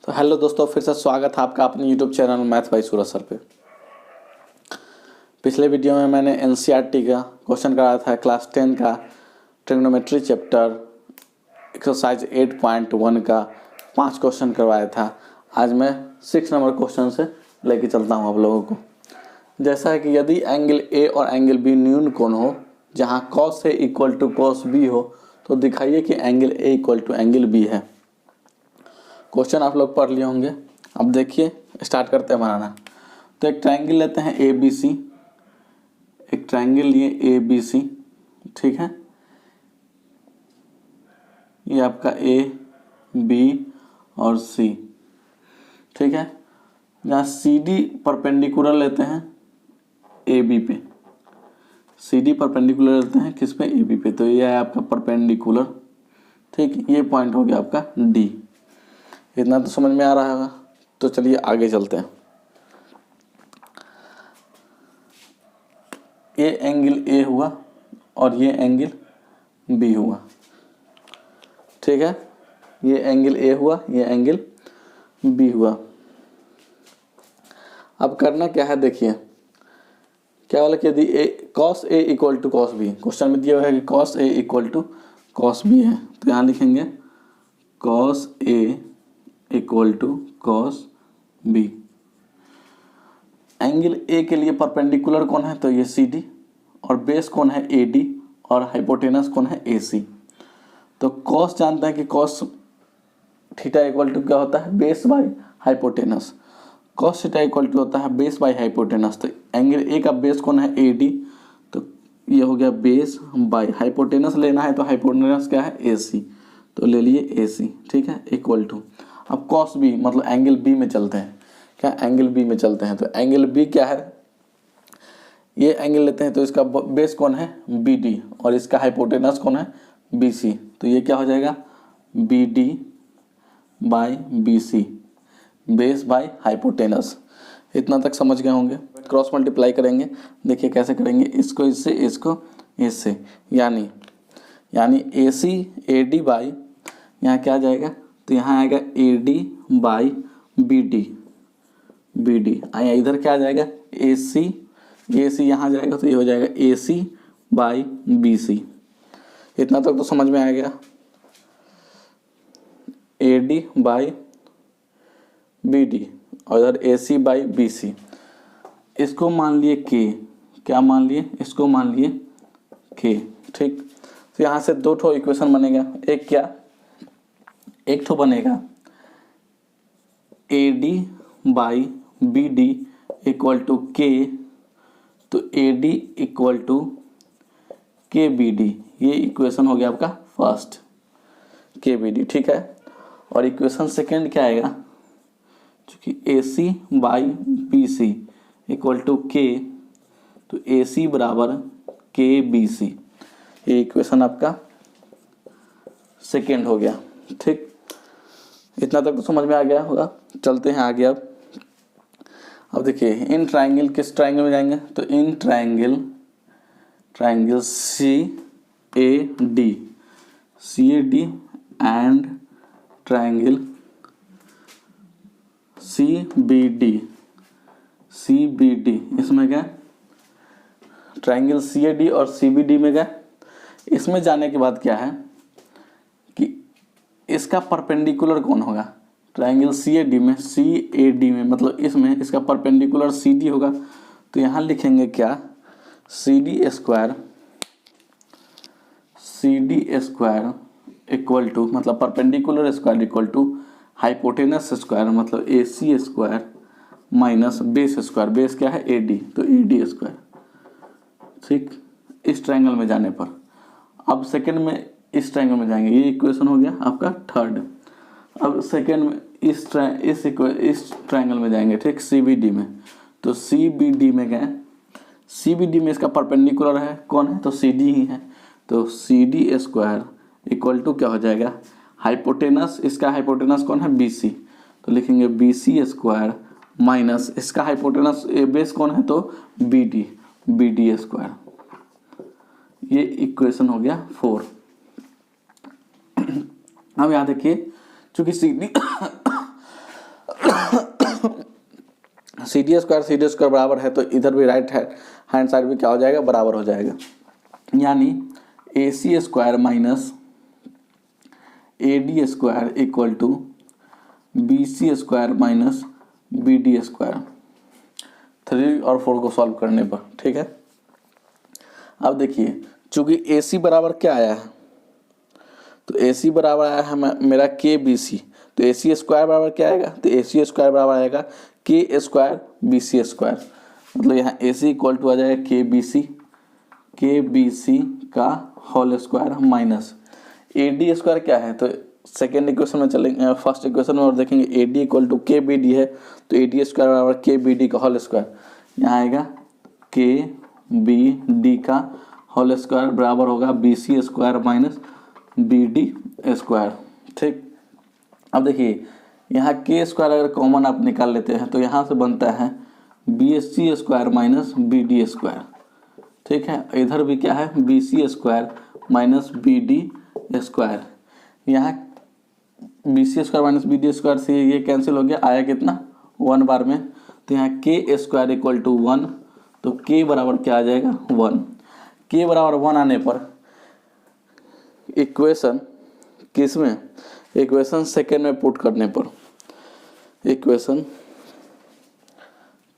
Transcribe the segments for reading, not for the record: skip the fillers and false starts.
तो हेलो दोस्तों, फिर से स्वागत है आपका अपने यूट्यूब चैनल मैथ बाय सूरज सर पे। पिछले वीडियो में मैंने एनसीईआरटी का क्वेश्चन कराया था, क्लास 10 का ट्रिग्नोमेट्री चैप्टर एक्सरसाइज 8.1 का 5 क्वेश्चन करवाया था। आज मैं 6 नंबर क्वेश्चन से लेके चलता हूँ आप लोगों को। जैसा है कि यदि एंगल ए और एंगल बी न्यून कोण हो, जहाँ cos A equal to cos B हो, तो दिखाइए कि angle A equal to angle B है। क्वेश्चन आप लोग पढ़ लिए होंगे। अब देखिए, स्टार्ट करते हैं बनाना। तो एक ट्रायंगल लेते हैं ए बी सी, एक ट्रायंगल लिए ए बी सी, ठीक है। ये आपका ए बी और सी, ठीक है। जहाँ सी डी परपेंडिकुलर लेते हैं ए बी पे, सी डी परपेंडिकुलर लेते हैं किस पे, ए बी पे। तो ये है आपका परपेंडिकुलर, ठीक। ये पॉइंट हो गया आपका डी। इतना तो समझ में आ रहा होगा। तो चलिए आगे चलते हैं। ये एंगल ए हुआ और ये एंगल बी हुआ, ठीक है। ये एंगल ए हुआ, ये एंगल बी हुआ। अब करना क्या है, देखिए क्या बोला कि यदि A cos A equal to cos B, question में दिया हुआ है कि cos A equal to cos B है, तो यहाँ लिखेंगे cos A equal to cos B. Angle A के लिए परपेंडिकुलर कौन है, तो ये सी डी, और बेस कौन है ए डी, और हाइपोटेनस कौन है ए सी। तो कॉस जानते हैं कि कॉस थीटा इक्वल टू क्या होता है, base by hypotenuse. Cos theta equal to होता है बेस बाय हाइपोटेनस। तो एंगल ए का बेस कौन है, ए डी, तो ये हो गया बेस बाय हाइपोटेनस। लेना है तो हाइपोटेनस क्या है, ए सी, तो ले लिए ए सी, ठीक है, इक्वल टू। अब कॉस बी मतलब एंगल बी में चलते हैं। क्या, एंगल बी में चलते हैं। तो एंगल बी क्या है, ये एंगल लेते हैं तो इसका बेस कौन है, बी डी, और इसका हाइपोटेनस कौन है, बी सी। तो ये क्या हो जाएगा, B D by B C, base by hypotenuse. इतना तक समझ गए होंगे। क्रॉस मल्टीप्लाई करेंगे, देखिए कैसे करेंगे, इसको इससे, इसको इससे, यानी A C A D by, यहाँ क्या आ जाएगा, तो यहाँ आएगा A D by B D, B D आया। इधर क्या आ जाएगा, ए सी यहाँ जाएगा, तो ये हो जाएगा ए सी बाई बी सी। इतना तक तो समझ में आ गया। A D by B D और इधर ए सी बाई बी सी। इसको मान लिए के, क्या मान लिए, इसको मान लिए के, ठीक। तो यहाँ से दो ठो इक्वेशन बनेगा। एक क्या, एक तो बनेगा A D by B D equal to K, तो A D equal to K B D. ये इक्वेशन हो गया आपका फर्स्ट, के बी डी, ठीक है। और इक्वेशन सेकेंड क्या आएगा, क्योंकि A C by B C equal to K, तो ए सी बराबर के बी सी। ये इक्वेशन आपका सेकेंड हो गया, ठीक। इतना तक तो समझ में आ गया होगा। चलते हैं आगे। अब देखिए, इन ट्रायंगल किस ट्रायंगल में जाएंगे, तो इन triangle C A D and triangle C B D, इसमें क्या, ट्रायंगल सी ए डी और सी बी डी में क्या, इसमें जाने के बाद क्या है कि इसका परपेंडिकुलर कौन होगा, ट्रायंगल सी ए डी में, सी ए डी में मतलब इसमें इसका परपेंडिकुलर सी डी होगा। तो यहाँ लिखेंगे क्या, C D square equal to, मतलब perpendicular square equal to hypotenuse square, मतलब A C square minus base square. Base क्या है, ए डी, तो ए डी स्क्वायर, ठीक। इस ट्रायंगल में जाने पर अब सेकेंड में इस ट्रायंगल में जाएंगे। ये इक्वेशन हो गया आपका थर्ड। अब सेकेंड में इस ट्रायंगल में जाएंगे, ठीक, सी बी डी में। तो सी बी डी में गए, सी बी डी में इसका परपेंडिकुलर है कौन है, तो सी डी ही है। तो C D square equal to क्या हो जाएगा, हाइपोटेनस, इसका हाइपोटेनस कौन है, बी सी, तो लिखेंगे बी सी स्क्वायर माइनस इसका हाइपोटेनस बेस कौन है, तो बी डी स्क्वायर। ये इक्वेशन हो गया 4। अब यहाँ देखिए, चूंकि C D C D square बराबर है तो इधर भी राइट हैंड साइड भी क्या हो जाएगा, बराबर हो जाएगा। यानी A C square minus A D square equal to B C square minus B D square 3 और 4 को सॉल्व करने पर। ठीक है, अब देखिए चूंकि ए सी बराबर क्या आया है, तो ए सी बराबर आया है मेरा के बी सी, तो ए सी स्क्वायर बराबर क्या आएगा, तो ए सी स्क्वायर बराबर आएगा के स्क्वायर बी सी स्क्वायर। मतलब यहाँ ए सी इक्वल टू आ जाएगा के बी सी का whole square minus A D square क्या है, तो सेकेंड इक्वेशन में चलेंगे, फर्स्ट इक्वेशन में और देखेंगे A D equal to K B D है, तो ए डी स्क्वायर बराबर के बी डी का होल स्क्वायर, यहाँ आएगा के बी डी का होल स्क्वायर बराबर होगा B C square minus B D square. ठीक, अब देखिए यहाँ के स्क्वायर अगर कॉमन आप निकाल लेते हैं तो यहाँ से बनता है B C square minus B D square. ठीक है, इधर भी क्या है, B C square minus B D square. यहाँ B C square minus B D square से ये कैंसिल हो गया, आया कितना 1 बार में, तो यहाँ के स्क्वायर इक्वल टू 1, तो के बराबर क्या आ जाएगा 1। के बराबर 1 आने पर इक्वेशन किस में, इक्वेशन सेकेंड में पुट करने पर, इक्वेशन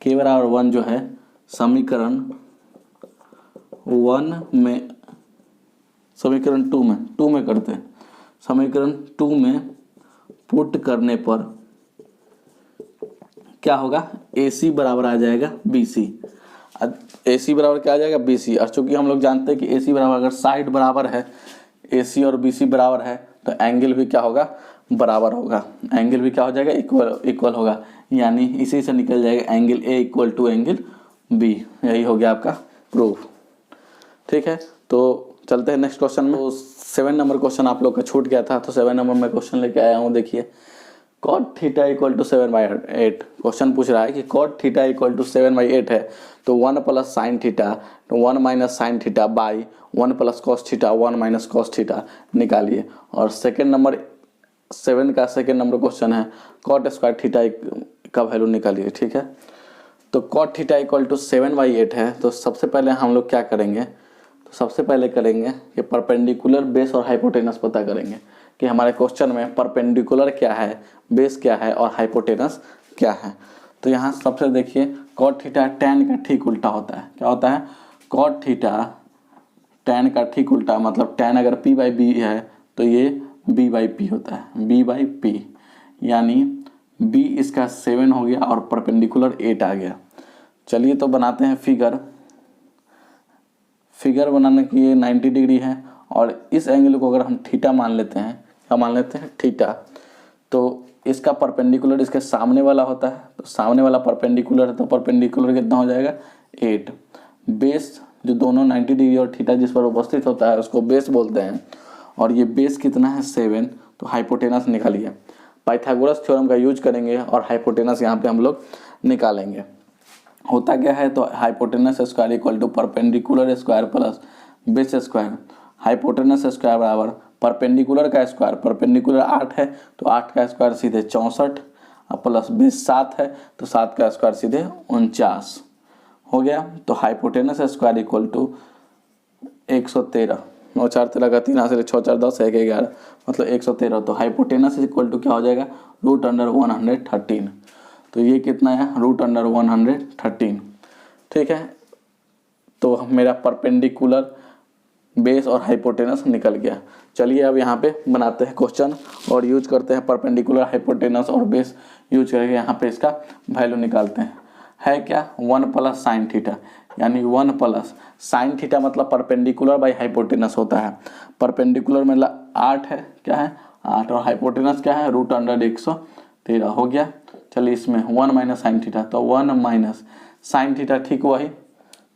के बराबर 1 जो है समीकरण 1 में, समीकरण 2 में करते हैं, समीकरण 2 में पुट करने पर क्या होगा, ए सी बराबर आ जाएगा बी सी। ए सी बराबर क्या आ जाएगा, बी सी। और चूंकि हम लोग जानते हैं कि ए सी बराबर, अगर साइड बराबर है, ए सी और बी सी बराबर है, तो एंगल भी क्या होगा, बराबर होगा। एंगल भी क्या हो जाएगा, इक्वल होगा। यानी इसी से निकल जाएगा angle A equal to angle B. यही हो गया आपका प्रूफ। ठीक है, तो चलते हैं नेक्स्ट क्वेश्चन में। तो 7 नंबर क्वेश्चन आप लोग का छूट गया था, तो 7 नंबर में क्वेश्चन लेके आया हूँ। देखिए cot theta equal to 7/8 question पूछ रहा है कि cot थीटा इक्वल टू 7/8 है, तो 1 प्लस साइन थीटा, तो 1 minus sine theta by 1 plus cos theta 1 minus cos theta निकालिए। और सेकेंड नंबर 7 का सेकेंड नंबर क्वेश्चन है cot स्क्वायर थीटा का वैल्यू निकालिए। ठीक है, तो cot थीटा इक्वल टू 7/8 है, तो सबसे पहले हम लोग क्या करेंगे, तो सबसे पहले करेंगे कि परपेंडिकुलर बेस और हाइपोटेनस पता करेंगे कि हमारे क्वेश्चन में परपेंडिकुलर क्या है, बेस क्या है और हाइपोटेनस क्या है। तो यहाँ सबसे देखिए cot थीटा tan का ठीक उल्टा होता है। क्या होता है, cot थीटा tan का ठीक उल्टा, मतलब tan अगर p बाई बी है तो ये b बाई पी होता है, b बाई पी। यानी b इसका 7 हो गया और परपेंडिकुलर 8 आ गया। चलिए तो बनाते हैं फिगर बनाने की ये 90 डिग्री है, और इस एंगल को अगर हम थीटा मान लेते हैं, क्या मान लेते हैं, थीटा, तो इसका परपेंडिकुलर इसके सामने वाला होता है, तो सामने वाला परपेंडिकुलर है, तो परपेंडिकुलर कितना हो जाएगा 8। बेस जो दोनों 90 डिग्री और थीटा जिस पर उपस्थित होता है उसको बेस बोलते हैं, और ये बेस कितना है 7, तो हाइपोटेनस निकालिए। पाइथागोरस थ्योरम का यूज करेंगे और हाइपोटेनस यहाँ पे हम लोग निकालेंगे। होता क्या है, तो hypotenuse square equal to perpendicular square plus base square. Hypotenuse square बराबर परपेंडिकुलर का स्क्वायर, परपेंडिकुलर 8 है तो 8 का स्क्वायर सीधे 64, प्लस बेस 7 है तो 7 का स्क्वायर सीधे 49 हो गया। तो हाइपोटेनस स्क्वायर इक्वल टू 113, 9 4 13 का 3 हाथ से 6 4 10 1 11, मतलब 113। तो हाइपोटेनस इक्वल टू क्या हो जाएगा, √113। तो ये कितना है, √113। ठीक है, तो मेरा परपेंडिकुलर बेस और हाइपोटेनस निकल गया। चलिए अब यहाँ पे बनाते हैं क्वेश्चन और यूज करते हैं परपेंडिकुलर, हाइपोटेनस और बेस यूज करके यहाँ पे इसका वैल्यू निकालते हैं। है क्या, 1 प्लस साइन थीटा, यानी 1 प्लस साइन थीटा मतलब परपेंडिकुलर बाई हाइपोटेनस होता है। परपेंडिकुलर मतलब 8 है, क्या है 8, और हाइपोटेनस क्या है √113 हो गया। चलिए इसमें 1 माइनस साइन थीटा, तो 1 माइनस साइन थीटा ठीक वही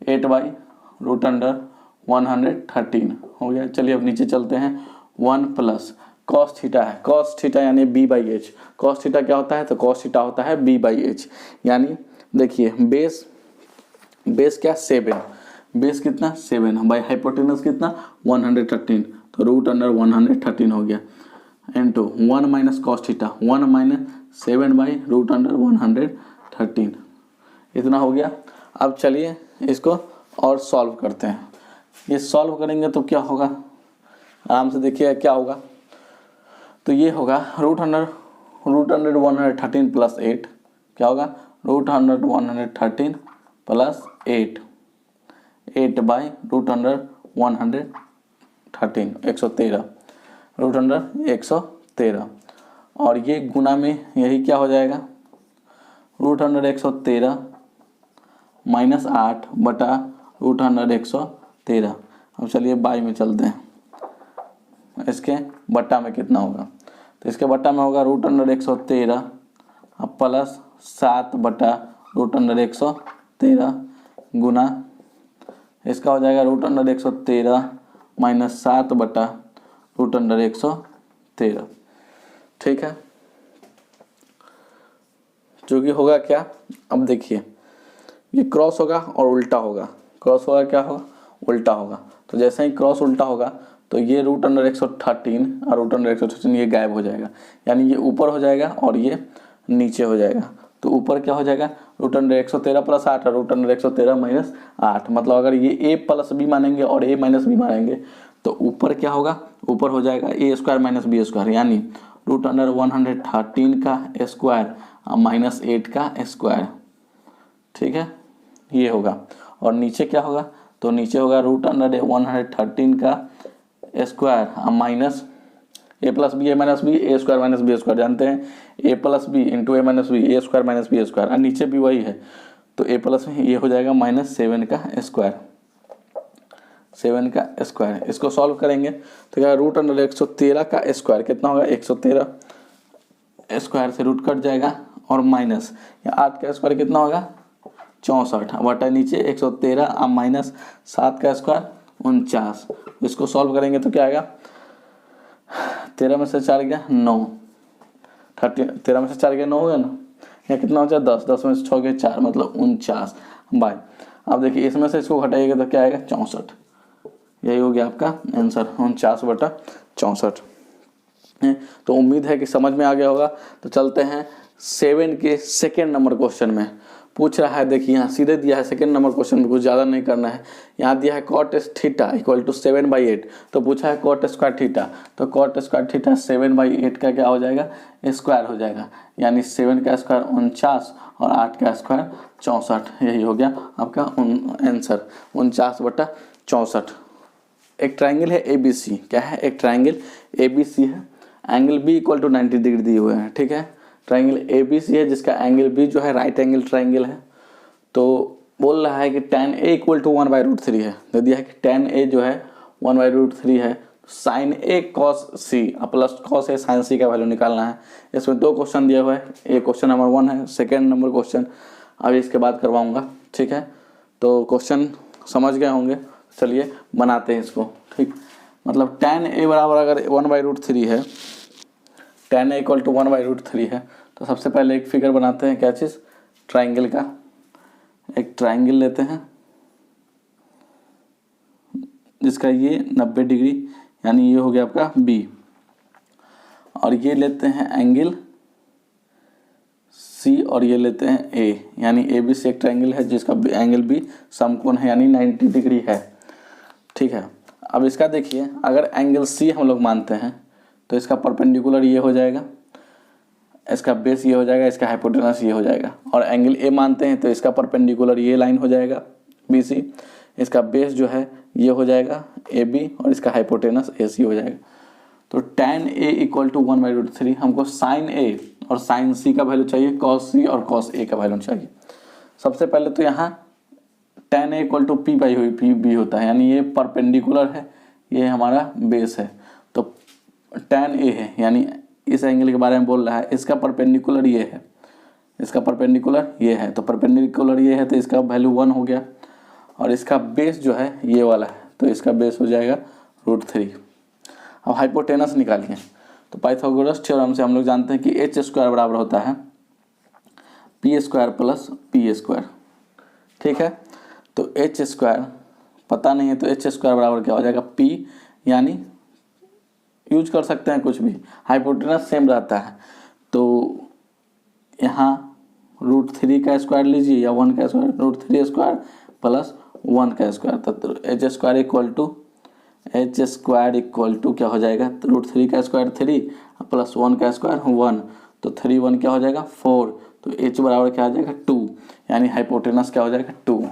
8/√113 हो गया। चलिए अब नीचे चलते हैं। 1 प्लस कॉस थीटा है, कॉस थीटा यानी b/h। कॉस थीटा क्या होता है, तो कॉस थीटा होता है b/h। यानी देखिए बेस क्या 7, बेस कितना 7 बाई हाइपोटेनस कितना 113, तो √113 हो गया। Into 1 minus cos theta 1 minus 7/√113 इतना हो गया। अब चलिए इसको और सॉल्व करते हैं। ये सॉल्व करेंगे तो क्या होगा, आराम से देखिए क्या होगा। तो ये होगा √113 प्लस 8 क्या होगा, √113 प्लस 8 8/√113 113 √113 और ये गुना में यही क्या हो जाएगा, √113 माइनस 8 बटा √113। अब चलिए बाई में चलते हैं, इसके बट्टा में कितना होगा, तो इसके बट्टा में होगा √113 प्लस 7 बटा √113 गुना इसका हो जाएगा √113 माइनस 7 बटा √113। ठीक है, जो कि होगा क्या, अब देखिए ये क्रॉस होगा और उल्टा होगा, क्रॉस होगा क्या होगा, उल्टा होगा। तो जैसे ही क्रॉस उल्टा होगा तो ये √113 और √113 ये गायब हो जाएगा, यानी ये ऊपर हो जाएगा और ये नीचे हो जाएगा। तो ऊपर क्या हो जाएगा, √113 प्लस 8 और √113 माइनस 8, मतलब अगर ये a प्लस बी मानेंगे और a माइनस बी मानेंगे तो ऊपर क्या होगा, ऊपर हो जाएगा a² माइनस b², यानी √113 का स्क्वायर माइनस 8 का स्क्वायर। ठीक है, ये होगा। और नीचे क्या होगा, तो नीचे होगा √113 का square minus a plus B a minus B a² minus b², जानते हैं a plus B into a minus B a² minus b², और नीचे भी वही है। तो a प्लस में ये हो जाएगा माइनस 7 का स्क्वायर, 7 का स्क्वायर। इसको सॉल्व करेंगे तो क्या, √113 का स्क्वायर कितना होगा, 113 स्क्वायर से रूट कट जाएगा और माइनस 8 का स्क्वायर कितना होगा, 64 बटा नीचे 113 माइनस 7 का स्क्वायर 49। इसको सॉल्व करेंगे तो क्या आएगा, 13 में से 4 गया 9, 13 में से 4 गया 9 हो गया ना, या कितना हो जाए 10, 10 में से 6 गया 4 मतलब 49 बाय। अब देखिए इसमें से इसको घटाइएगा तो क्या आएगा 64, यही हो गया आपका आंसर 49/64। तो उम्मीद है कि समझ में आ गया होगा। तो चलते हैं 7 के सेकेंड नंबर क्वेश्चन में। पूछ रहा है, देखिए यहाँ सीधे दिया है सेकेंड नंबर क्वेश्चन में, कुछ ज़्यादा नहीं करना है। यहाँ दिया है cot थीटा इक्वल टू 7/8, तो पूछा है cot स्क्वायर थीटा, तो cot स्क्वायर थीटा 7/8 का क्या हो जाएगा, स्क्वायर हो जाएगा, यानी 7 का स्क्वायर 49 और 8 का स्क्वायर 64। यही हो गया आपका आंसर 49/64। एक ट्राइंगल है ABC, क्या है, एक ट्राइंगल ABC है, angle B equal to 90 degree दिए हुए हैं। ठीक है, ट्राइंगल ABC है जिसका एंगल B जो है राइट एंगल ट्राइंगल है। तो बोल रहा है कि tan A इक्वल टू 1/√3 है, दे दिया है कि tan A जो है 1/√3 है, sin A cos C plus cos A sin C का वैल्यू निकालना है। इसमें 2 क्वेश्चन दिया हुआ है, ये क्वेश्चन नंबर 1 है, सेकेंड नंबर क्वेश्चन अभी इसके बाद करवाऊँगा। ठीक है, तो क्वेश्चन समझ गए होंगे, चलिए बनाते हैं इसको। ठीक, मतलब tan A बराबर अगर 1/√3 है, tan A इक्वल टू 1/√3 है, तो सबसे पहले एक फिगर बनाते हैं, क्या चीज़, ट्राइंगल का। एक ट्राइंगल लेते हैं जिसका ये 90 डिग्री, यानी ये हो गया आपका B, और ये लेते हैं एंगल C और ये लेते हैं A, यानी ABC एक ट्राइंगल है जिसका एंगल B समकोण है, यानी 90 डिग्री है। ठीक है, अब इसका देखिए, अगर एंगल C हम लोग मानते हैं तो इसका परपेंडिकुलर ये हो जाएगा, इसका बेस ये हो जाएगा, इसका हाइपोटेनस ये हो जाएगा, और एंगल A मानते हैं तो इसका परपेंडिकुलर ये लाइन हो जाएगा BC, इसका बेस जो है ये हो जाएगा AB और इसका हाइपोटेनस AC हो जाएगा। तो tan A इक्वल टू 1/√3, हमको sin A और sin C का वैल्यू चाहिए, cos C और cos A का वैल्यू चाहिए। सबसे पहले तो यहाँ tan A equal to P/B होता है, यानी ये परपेंडिकुलर है, ये हमारा बेस है। तो tan A है, यानी इस एंगल के बारे में बोल रहा है, इसका परपेंडिकुलर ये है, इसका परपेंडिकुलर ये है, तो परपेंडिकुलर ये है तो इसका वैल्यू 1 हो गया, और इसका बेस जो है ये वाला है तो इसका बेस हो जाएगा √3। अब हाइपोटेनस निकालिए, तो पाइथागोरस थ्योरम से हम लोग जानते हैं कि h² बराबर होता है p² प्लस p²। ठीक है, तो h² पता नहीं है तो h² बराबर क्या हो जाएगा, p यानी यूज कर सकते हैं कुछ भी, हाइपोटेनस सेम रहता है। तो यहाँ √3 का स्क्वायर लीजिए या 1 का स्क्वायर, √3 स्क्वायर प्लस 1 का स्क्वायर, तो एच स्क्वायर इक्वल टू क्या हो जाएगा, तो √3 का स्क्वायर 3 प्लस 1 का स्क्वायर 1, तो 3 1 क्या हो जाएगा 4, तो एच बराबर क्या हो जाएगा 2, यानी हाइपोटेनस क्या हो जाएगा 2।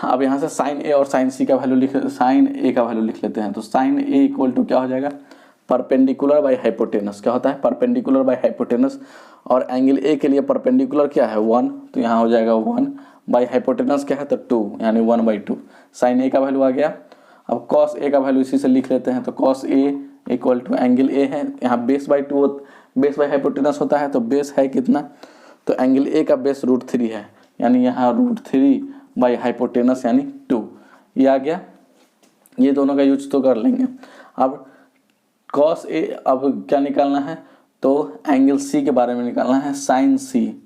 अब यहाँ से साइन ए और साइन सी का वैल्यू साइन ए का वैल्यू लिख लेते हैं। तो साइन ए इक्वल टू क्या हो जाएगा, परपेंडिकुलर बाई हाइपोटेनस। क्या होता है, परपेंडिकुलर बाई हाइपोटेनस, और एंगल ए के लिए परपेंडिकुलर क्या है 1, तो यहाँ हो जाएगा 1 बाई हाइपोटेनस क्या है तो 2, यानी 1/2। साइन ए का वैल्यू आ गया। अब कॉस ए का वैल्यू इसी से लिख लेते हैं। तो cos A equal to angle A है, यहाँ बेस/2 बेस बाई हाइपोटेनस होता है, तो बेस है कितना, तो एंगल ए का बेस √3 है, यानी यहाँ √3 बाई हाइपोटेनस यानी 2, ये आ गया। ये दोनों का यूज तो कर लेंगे। अब कॉस ए, अब क्या निकालना है, तो एंगल सी के बारे में निकालना है, साइन सी।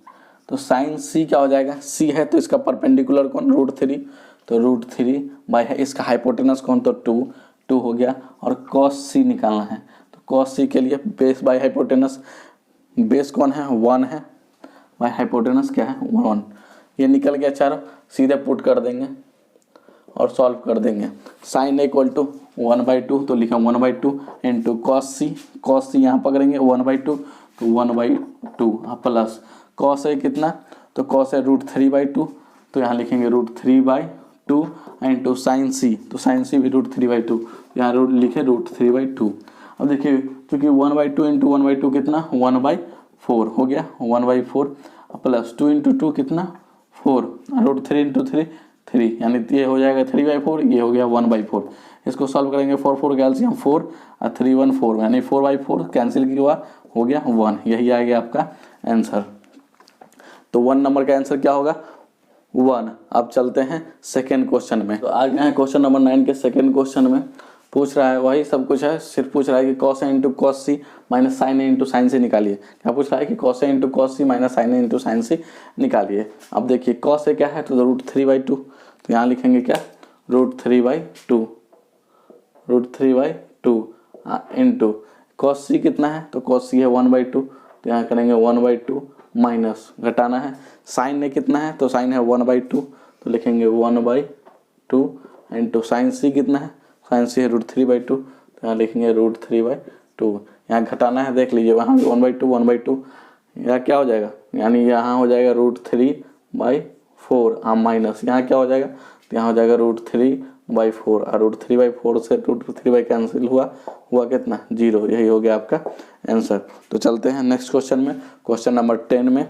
तो साइन सी क्या हो जाएगा, सी है तो इसका परपेंडिकुलर कौन √3, तो √3 बाई इसका हाइपोटेनस कौन, तो 2 हो गया। और कॉस सी निकालना है, तो कॉस सी के लिए बेस बाई हाइपोटेनस, बेस कौन है 1 है, बाई हाइपोटेनस क्या है 1, ये निकल गया चारों, सीधे पुट कर देंगे और सॉल्व कर देंगे। साइन इक्वल टू 1/2, तो लिखा 1/2 इंटू कॉस सी यहाँ पकड़ेंगे 1/2, तो 1/2 प्लस कॉस है कितना, तो कॉस है √3/2, तो यहाँ लिखेंगे √3/2 इंटू साइन सी, तो साइन सी भी √3/2, यहाँ लिखे √3/2। अब देखिए चूँकि 1/2 इंटू 1/2 कितना 1/4 हो गया, 1/4 प्लस 2 इंटू 2 कितना 4, √3 इंटू 3 यानी ये हो जाएगा 3/4, ये हो गया 1/4। इसको सॉल्व करेंगे 4 का एलसीएम 4 और 3 1 4, यानी 4/4 कैंसिल किया हो गया 1, यही आ गया आपका आंसर। तो 1 नंबर का आंसर क्या होगा 1। अब चलते हैं सेकेंड क्वेश्चन में। तो आ गए हैं क्वेश्चन नंबर 9 के सेकेंड क्वेश्चन में। पूछ रहा है वही सब कुछ है, सिर्फ पूछ रहा है कि कॉस ए इंटू कॉस सी माइनस साइन ए इंटू साइन सी निकालिए। क्या पूछ रहा है कि कॉस ए इंटू कॉस सी माइनस साइन ए इंटू साइन सी निकालिए। अब देखिए कॉस ए क्या है, तो √3/2, तो यहाँ लिखेंगे क्या √3/2 इंटू कॉस सी कितना है, तो कॉस सी है 1/2, तो यहाँ करेंगे 1/2 माइनस घटाना है, साइन में कितना है, तो साइन है 1/2, तो लिखेंगे 1/2 इंटू साइन सी कितना है, साइन सी है √3/2, तो यहाँ लिखेंगे √3/2। यहाँ घटाना है, देख लीजिए वहाँ भी 1/2 यहाँ क्या हो जाएगा, यानी यहाँ हो जाएगा √3/4 माइनस यहाँ क्या हो जाएगा, तो यहाँ हो जाएगा √3/4 और √3/4 से √3 कैंसिल हुआ कितना 0, यही हो गया आपका आंसर। तो चलते हैं नेक्स्ट क्वेश्चन में, क्वेश्चन नंबर 10 में।